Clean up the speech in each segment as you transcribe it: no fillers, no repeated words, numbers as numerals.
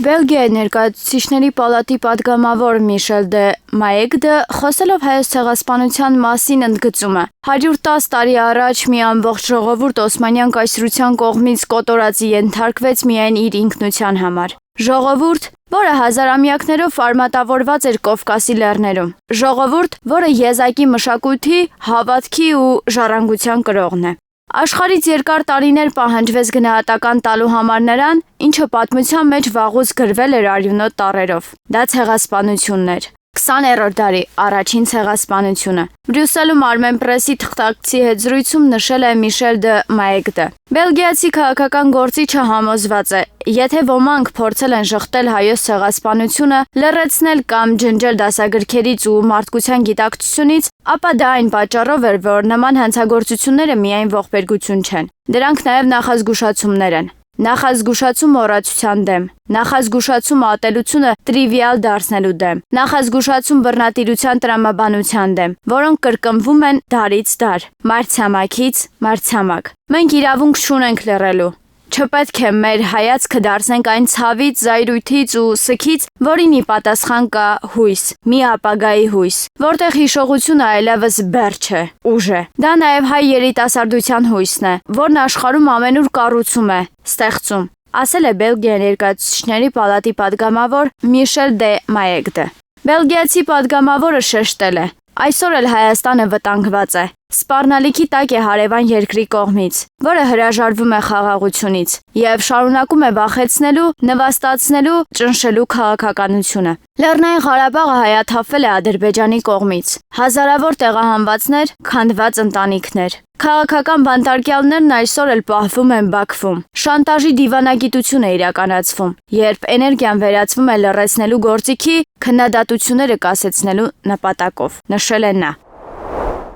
Բելգիայի ներկայացուցիչների պալատի պատգամավոր Միշել դե Մայեգդը խոսելով Հայոց ցեղասպանության մասին ընդգծում է. 110 տարի առաջ մի ամբողջ ժողովուրդ Օսմանյան կայսրության կողմից կոտորածի ենթարկվեց միայն իր ինքնության համար։ Ժողովուրդ, որը հազարամյակներով արմատավորված էր Կովկասի լեռներում։ Ժողովուրդ, որը եզակի մշակույթի, հավատքի ու ժառանգության կրողն է։ Աշխարհից երկար տարիներ պահանջվեց գնահատական տալու համար նրան, ինչը պատմության մեջ վաղուց գրվել էր արյունոտ տառերով։ Դա ցեղասպանությունն էր։ 20-րդ դարի առաջին ցեղասպանությունը։ Բրյուսելում Armen Press-ի թղթակցի հետ զրույցում նշել է Միշել դե Մայեգդը։ Բելգիացի քաղաքական գործիչը համոզված է, եթե ոմանք փորձել են շղթել հայոց ցեղասպանությունը, լռեցնել կամ ջնջել դասագրքերից ու մարդկության գիտակցությունից, ապա դա այն պատճառով էր, որ նման հանցագործությունները միայն ողբերգություն չեն։ Դրանք նաև նախազգուշացումներ են։ Նախազգուշացում մոռացության դեմ, նախազգուշացում ատելությունը տրիվիալ դարձնելու դեմ, նախազգուշացում բռնատիրության տրամաբանության դեմ, որոնք կրկնվում են դարից դար, մայրցամաքից մայրցամաք։ Մենք իրավունք չունենք լռելու։ Չպետք է մեր հայացքը դարձնենք այն ցավից, զայրույթից ու սգից, որին ի պատասխան կա հույս, մի ապագայի հույս, որտեղ հիշողությունը այլևս բեռ չէ, ուժ է։ Դա նաև հայ երիտասարդության հույսն է, որն աշխարհում ամենուր կառուցում է, ստեղծում, ասել է Բելգիայի ներկայացուցիչների պալատի պատգամավոր Միշել դե Մայեգդը։ Բելգիացի պատգամավորը շեշտել է. Այսօր էլ Հայաստանը վտանգված է։ Սպառնալիքի տակ է հարևան երկրի կողմից, որը հրաժարվում է խաղաղությունից եւ շարունակում է վախեցնելու, նվաստացնելու, ճնշելու քաղաքականությունը։ Լեռնային Ղարաբաղը հայաթափվել է Ադրբեջանի կողմից։ Հազարավոր տեղահանվածներ, քանդված ընտանիքներ։ Քաղաքական բանտարկյալներն այսօր էլ պահվում են Բաքվում։ Շանտաժի դիվանագիտություն է իրականացվում, երբ էներգիան վերածվում է լռեցնելու գործիքի, քննադատությունները կասեցնելու նպատակով, նշել է նա։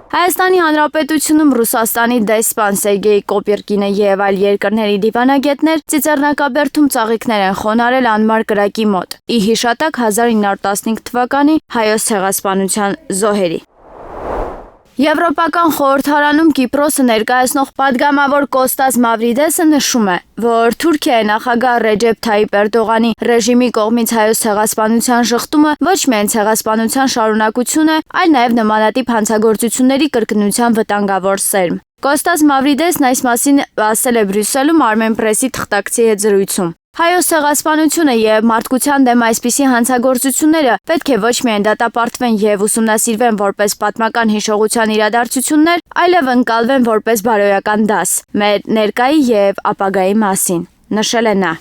Հայաստանի Հանրապետությունում Ռուսաստանի դեսպան Սերգեյ Կոպիրկինը եւ այլ երկրների դիվանագետներ Ծիծեռնակաբերդում ծաղիկներ են խոնարհել անմար կրակի մոտ՝ ի հիշատակ 1915 թվականի հայոց ցեղասպանության զոհերի։ Եվրոպական խորհրդարանում Կիպրոսը ներկայացնող պատգամավոր Կոստաս Մավրիդեսը նշում է, որ Թուրքիայի նախագահ Ռեջեփ Թայիպ Էրդողանի ռեժիմի կողմից հայոց ցեղասպանության շղթումը ոչ միայն ցեղասպանության շարունակություն է, այլ նաև նմանատիպ հանցագործությունների կրկնության վտանգավոր սերմ։ Կոստաս Մավրիդեսն այս մասին ասել է Բրյուսելում Armen Press-ի թղթակցի հետ զրույցում։ Հայոց ցեղասպանությունը եւ մարդկության դեմ այսպիսի հանցագործությունները պետք է ոչ միայն դատապարտվեն եւ ուսումնասիրվեն որպես պատմական հիշողության իրադարձություններ, այլև ընկալվեն որպես բարոյական դաս մեր ներկայի եւ ապագայի մասին, նշել է նա։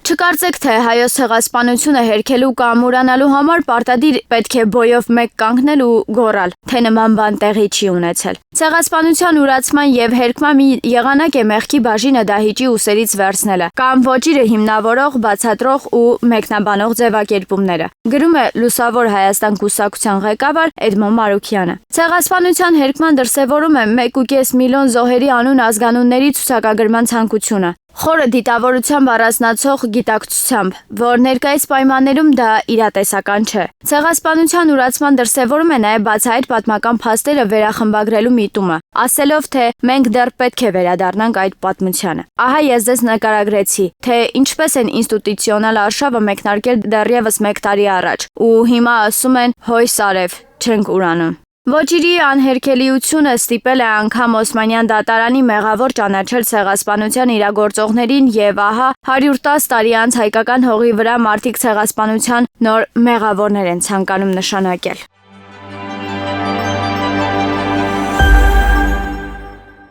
Չկարծեք, թե հայոց ցեղասպանությունը հերքելու կամ ուրանալու համար պարտադիր պետք է բոյով մեկ կանգնել ու գոռալ, թե նման բան տեղի չի ունեցել։ Ցեղասպանության ուրացման եւ հերքման մի եղանակ է մեղքի բաժինը դահիճի ուսերից վերցնելը, կամ ոչիրը հիմնավորող, բացատրող ու մեկնաբանող ձևակերպումները։ Գրում է Լուսավոր Հայաստան կուսակցության ղեկավար Էդմոն Մարուքյանը։ Ցեղասպանության հերքման դրսևորում է 1.5 միլիոն զոհերի անուն ազգանունների ցուցակագրման ցանկությունը։ Խորը դիտավորությամբ առանձնացող գիտակցությամբ, որ ներկայիս պայմաններում դա իրատեսական չէ։ Ցեղասպանության ուրացման դրսևորում է նաև բացահայտ պատմական փաստերը վերախմբագրելու միտումը, ասելով, թե մենք դեռ պետք է վերադառնանք այդ պատմությանը։ Ահա ես ձեզ նկարագրեցի, թե ինչպես են ինստիտուցիոնալ արշավը մեկնարկել դեռևս 1 տարի առաջ, ու հիմա ասում են՝ հոյ Սարև, չենք ուրանում։ Ոչիրի անհերքելիությունը ստիպել է անգամ Օսմանյան դատարանի մեղավոր ճանաչել ցեղասպանության իրագործողներին եւ ահա 110 տարի անց հայկական հողի վրա մարդիկ ցեղասպանության նոր մեղավորներ են ցանկանում նշանակել։